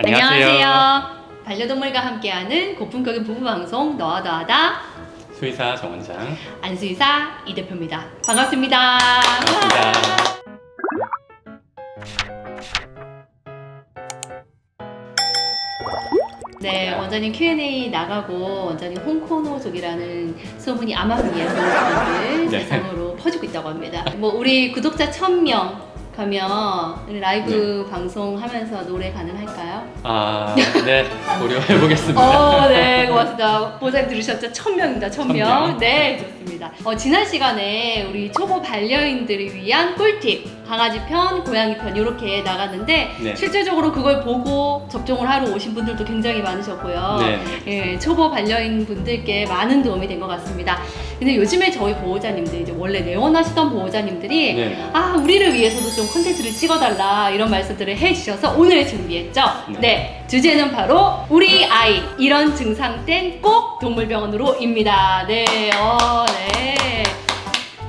안녕하세요. 반려동물과 함께하는 고품격인 부부방송 너와 더하다 수의사 정원장 안수의사 이 대표입니다. 반갑습니다. 반갑습니다. 네, 원장님 Q&A 나가고 원장님 홍코노족이라는 소문이 아마존 예술분들 네. 대상으로 퍼지고 있다고 합니다. 뭐 우리 구독자 1000명 가면 라이브 방송하면서 노래 가능할까요? 네, 고려해보겠습니다. 네, 고맙습니다. 보상 들으셨죠? 1000명입니다. 1000명. 1000명. 네, 좋습니다. 지난 시간에 우리 초보 반려인들을 위한 꿀팁, 강아지 편, 고양이 편 이렇게 나갔는데 네. 실제적으로 그걸 보고 접종을 하러 오신 분들도 굉장히 많으셨고요. 네. 예, 초보 반려인 분들께 많은 도움이 된 것 같습니다. 근데 요즘에 저희 보호자님들, 이제 원래 내원하시던 보호자님들이 네. 우리를 위해서도 좀 콘텐츠를 찍어달라 이런 말씀들을 해주셔서 오늘 준비했죠. 네, 주제는 바로 우리 아이 이런 증상 땐 꼭 동물병원으로입니다. 네, 네.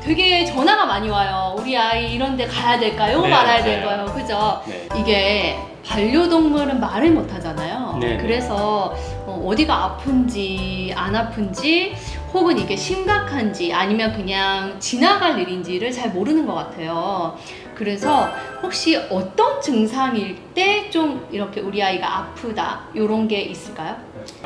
되게 전화가 많이 와요. 우리 아이 이런 데 가야 될까요? 네, 말아야 맞아요. 될까요? 그죠? 네. 이게 반려동물은 말을 못 하잖아요. 네, 네. 그래서 어디가 아픈지 안 아픈지 혹은 이게 심각한지 아니면 그냥 지나갈 일인지를 잘 모르는 것 같아요. 그래서 혹시 어떤 증상일 때 좀 이렇게 우리 아이가 아프다 이런 게 있을까요?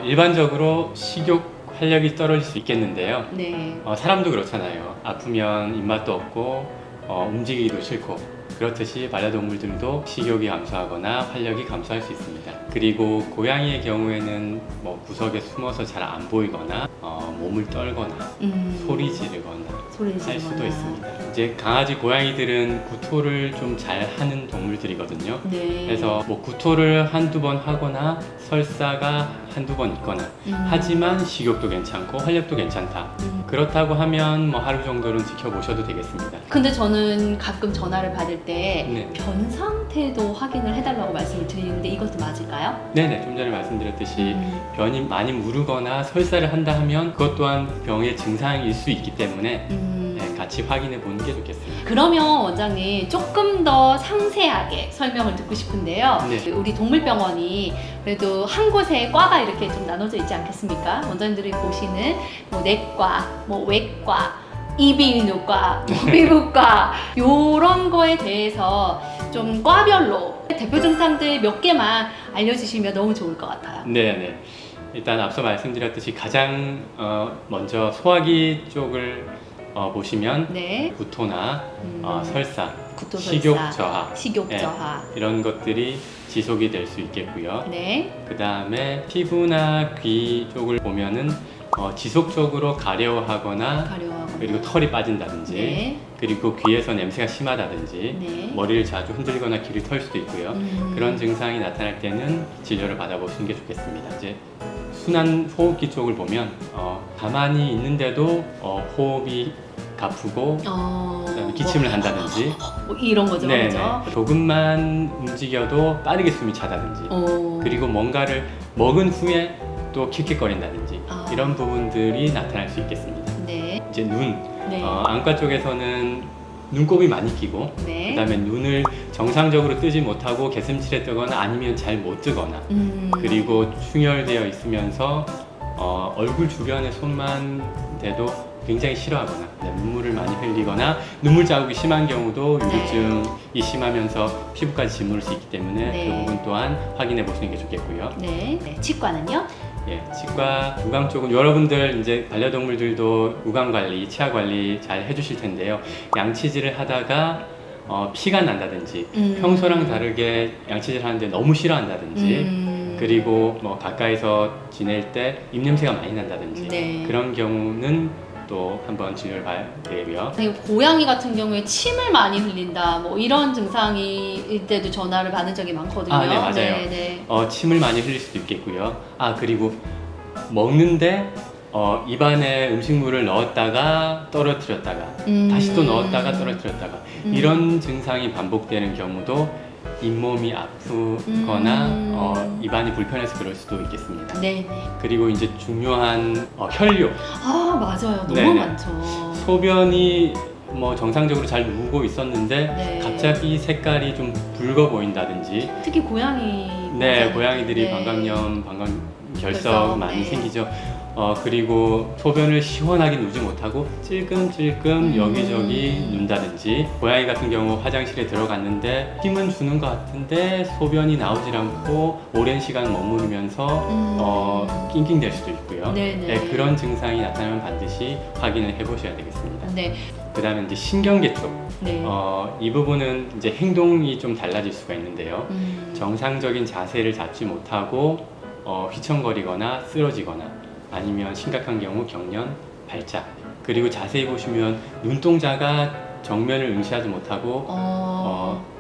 일반적으로 식욕 활력이 떨어질 수 있겠는데요. 네. 사람도 그렇잖아요. 아프면 입맛도 없고 움직이기도 싫고, 그렇듯이 반려동물들도 식욕이 감소하거나 활력이 감소할 수 있습니다. 그리고 고양이의 경우에는 뭐 구석에 숨어서 잘 안 보이거나 몸을 떨거나 소리 지르거나 할 수도 있습니다. 이제 강아지, 고양이들은 구토를 좀 잘 하는 동물들이거든요. 네. 그래서 뭐 구토를 한두 번 하거나 설사가 한두 번 있거나 하지만 식욕도 괜찮고 활력도 괜찮다. 그렇다고 하면 뭐 하루 정도는 지켜보셔도 되겠습니다. 근데 저는 가끔 전화를 받을 때 네. 변 상태도 확인을 해달라고 말씀을 드리는데 이것도 맞을까요? 네네, 좀 전에 말씀드렸듯이 변이 많이 무르거나 설사를 한다 하면 그것 또한 병의 증상일 수 있기 때문에 같이 확인해 보는 게 좋겠습니다. 그러면 원장님 조금 더 상세하게 설명을 듣고 싶은데요. 네. 우리 동물병원이 그래도 한 곳에 과가 이렇게 좀 나눠져 있지 않겠습니까? 원장님들이 보시는 뭐 내과, 뭐 외과, 이비인후과, 뭐 피부과 이런 거에 대해서 좀 과별로 대표 증상들 몇 개만 알려주시면 너무 좋을 것 같아요. 네네. 일단 앞서 말씀드렸듯이 가장 먼저 소화기 쪽을 보시면 네. 구토나 설사, 구토 식욕 설사, 저하, 식욕 네, 저하. 이런 것들이 지속이 될 수 있겠고요. 네. 그 다음에 피부나 귀 쪽을 보면은 지속적으로 가려워하거나 가려워하거나. 그리고 털이 빠진다든지 네. 그리고 귀에서 냄새가 심하다든지 네. 머리를 자주 흔들거나 귀를 털 수도 있고요. 그런 증상이 나타날 때는 진료를 받아보시는 게 좋겠습니다. 이제 순환 호흡기 쪽을 보면 가만히 있는데도 호흡이 가쁘고 그다음에 기침을 한다든지 뭐 이런 거죠. 네네. 그죠? 조금만 움직여도 빠르게 숨이 차다든지 그리고 뭔가를 먹은 후에 또 킥킥거린다든지 이런 부분들이 나타날 수 있겠습니다. 네. 이제 눈, 네. 안과 쪽에서는 눈곱이 많이 끼고 네. 그다음에 눈을 정상적으로 뜨지 못하고 개슴츠레 뜨거나 아니면 잘 못 뜨거나 그리고 충혈되어 있으면서 얼굴 주변에 손만 대도 굉장히 싫어하거나 눈물을 많이 흘리거나 눈물 자국이 심한 경우도 유류증이 심하면서 피부까지 짓무를 수 있기 때문에 네. 그 부분 또한 확인해 보시는 게 좋겠고요. 네. 네. 치과는요? 예, 치과, 우강 쪽은 여러분들 이제 반려동물들도 우강 관리, 치아 관리 잘 해주실 텐데요. 양치질을 하다가 피가 난다든지 평소랑 다르게 양치질 하는데 너무 싫어한다든지 그리고 뭐 가까이서 지낼 때 입냄새가 많이 난다든지 네. 그런 경우는 또 한번 진료를 봐야 되고요. 고양이 같은 경우에 침을 많이 흘린다 뭐 이런 증상일 때도 전화를 받은 적이 많거든요. 네, 맞아요. 네, 네. 침을 많이 흘릴 수도 있겠고요. 그리고 먹는데 입안에 음식물을 넣었다가 떨어뜨렸다가 다시 또 넣었다가 떨어뜨렸다가 이런 증상이 반복되는 경우도 잇몸이 아프거나 입안이 불편해서 그럴 수도 있겠습니다. 네. 그리고 이제 중요한 혈뇨. 맞아요. 너무 네네. 많죠. 소변이 뭐 정상적으로 잘 누우고 있었는데 네. 갑자기 색깔이 좀 붉어 보인다든지 특히 고양이들은 네, 고양이들이 네. 방광염, 방광 결석 결석, 많이 네. 생기죠. 그리고 소변을 시원하게 누지 못하고 찔끔찔끔 여기저기 눈다든지, 고양이 같은 경우 화장실에 들어갔는데 힘은 주는 것 같은데 소변이 나오질 않고 오랜 시간 머무르면서 낑낑댈 수도 있고요. 네네. 네, 그런 증상이 나타나면 반드시 확인을 해보셔야 되겠습니다. 네. 그 다음에 이제 신경계 쪽. 네. 이 부분은 이제 행동이 좀 달라질 수가 있는데요. 정상적인 자세를 잡지 못하고 휘청거리거나 쓰러지거나, 아니면 심각한 경우 경련, 발작. 그리고 자세히 보시면 눈동자가 정면을 응시하지 못하고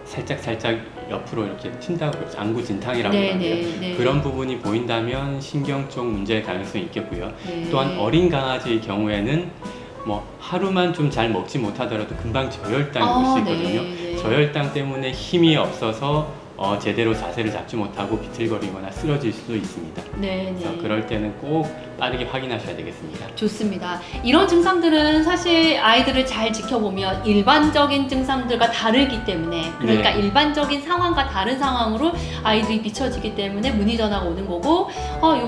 살짝 옆으로 이렇게 튄다고 그러죠. 안구진탕이라고 하는데요. 네. 그런 부분이 보인다면 신경 쪽 문제일 가능성이 있겠고요. 네. 또한 어린 강아지의 경우에는 뭐 하루만 좀 잘 먹지 못하더라도 금방 저혈당이 올 수 있거든요. 네. 저혈당 때문에 힘이 없어서 제대로 자세를 잡지 못하고 비틀거리거나 쓰러질 수도 있습니다. 네. 그래서 그럴 때는 꼭 빠르게 확인하셔야 되겠습니다. 좋습니다. 이런 증상들은 사실 아이들을 잘 지켜보면 일반적인 증상들과 다르기 때문에, 그러니까 네. 일반적인 상황과 다른 상황으로 아이들이 비춰지기 때문에 문의 전화가 오는 거고,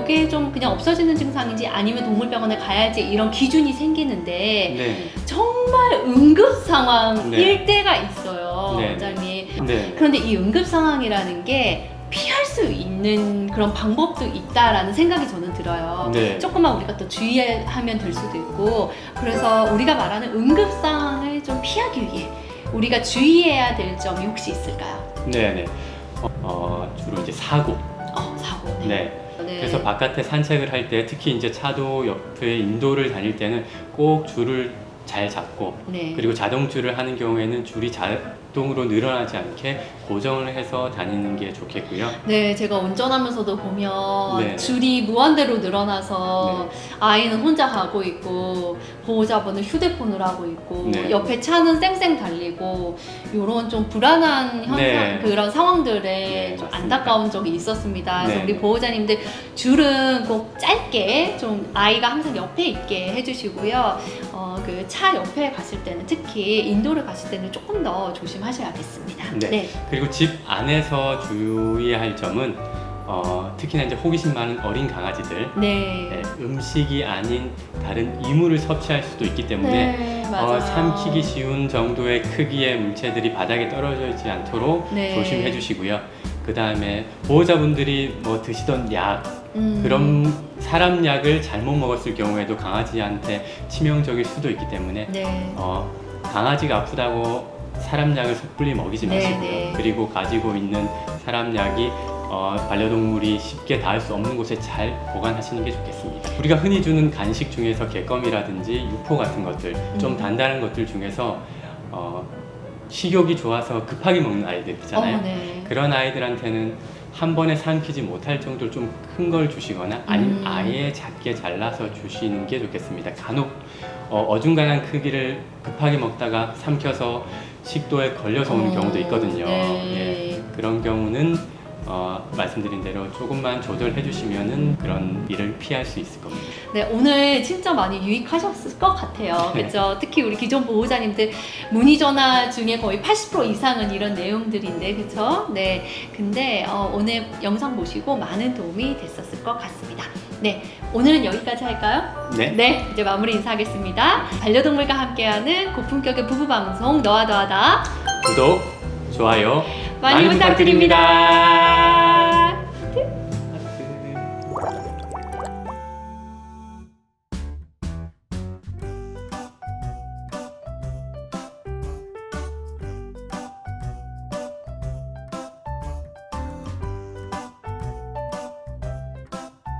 이게 좀 그냥 없어지는 증상인지 아니면 동물병원에 가야지 이런 기준이 생기는데 네. 정말 응급 상황일 네. 때가 있어요, 네. 원장님. 네. 그런데 이 응급 상황이라는 게 피할 수 있는 그런 방법도 있다라는 생각이 저는 들어요. 네. 조금만 우리가 또 주의하면 될 수도 있고, 그래서 우리가 말하는 응급 상황을 좀 피하기 위해 우리가 주의해야 될 점이 혹시 있을까요? 네네. 주로 이제 사고. 사고. 네. 네. 그래서 바깥에 산책을 할 때, 특히 이제 차도 옆에 인도를 다닐 때는 꼭 줄을 잘 잡고, 네. 그리고 자동줄을 하는 경우에는 줄이 자동으로 늘어나지 않게 고정을 해서 다니는 게 좋겠고요. 네, 제가 운전하면서도 보면 네. 줄이 무한대로 늘어나서 네. 아이는 혼자 가고 있고 보호자분은 휴대폰을 하고 있고 네. 옆에 차는 쌩쌩 달리고 이런 좀 불안한 현상, 네. 그런 상황들에 네, 좀 맞습니다. 안타까운 적이 있었습니다. 그래서 네. 우리 보호자님들 줄은 꼭 짧게 좀 아이가 항상 옆에 있게 해주시고요. 그 차 옆에 갔을 때는, 특히 인도를 갔을 때는 조금 더 조심하셔야겠습니다. 네. 그리고 집 안에서 주의해야 할 점은 특히나 이제 호기심 많은 어린 강아지들, 네. 음식이 아닌 다른 이물을 섭취할 수도 있기 때문에 네, 맞아요. 삼키기 쉬운 정도의 크기의 물체들이 바닥에 떨어져 있지 않도록 네. 조심해 주시고요. 그 다음에 보호자분들이 뭐 드시던 약, 그런 사람 약을 잘못 먹었을 경우에도 강아지한테 치명적일 수도 있기 때문에 네. 강아지가 아프다고 사람 약을 섣불리 먹이지 네, 마시고요. 네. 그리고 가지고 있는 사람 약이 반려동물이 쉽게 닿을 수 없는 곳에 잘 보관하시는 게 좋겠습니다. 우리가 흔히 주는 간식 중에서 개껌이라든지 유포 같은 것들, 좀 단단한 것들 중에서 식욕이 좋아서 급하게 먹는 아이들 있잖아요. 네. 그런 아이들한테는 한 번에 삼키지 못할 정도로 좀 큰 걸 주시거나, 아니면 아예 작게 잘라서 주시는 게 좋겠습니다. 간혹 어중간한 크기를 급하게 먹다가 삼켜서 식도에 걸려서 오는 경우도 있거든요. 네. 예, 그런 경우는 말씀드린 대로 조금만 조절해 주시면은 그런 일을 피할 수 있을 겁니다. 네, 오늘 진짜 많이 유익하셨을 것 같아요. 네. 그렇죠? 특히 우리 기존 보호자님들 문의 전화 중에 거의 80% 이상은 이런 내용들인데, 그렇죠? 네. 근데 오늘 영상 보시고 많은 도움이 됐었을 것 같습니다. 네, 오늘은 여기까지 할까요? 네. 네, 이제 마무리 인사하겠습니다. 반려동물과 함께하는 고품격의 부부 방송 너와 더하다 구독, 좋아요 많이 부탁드립니다.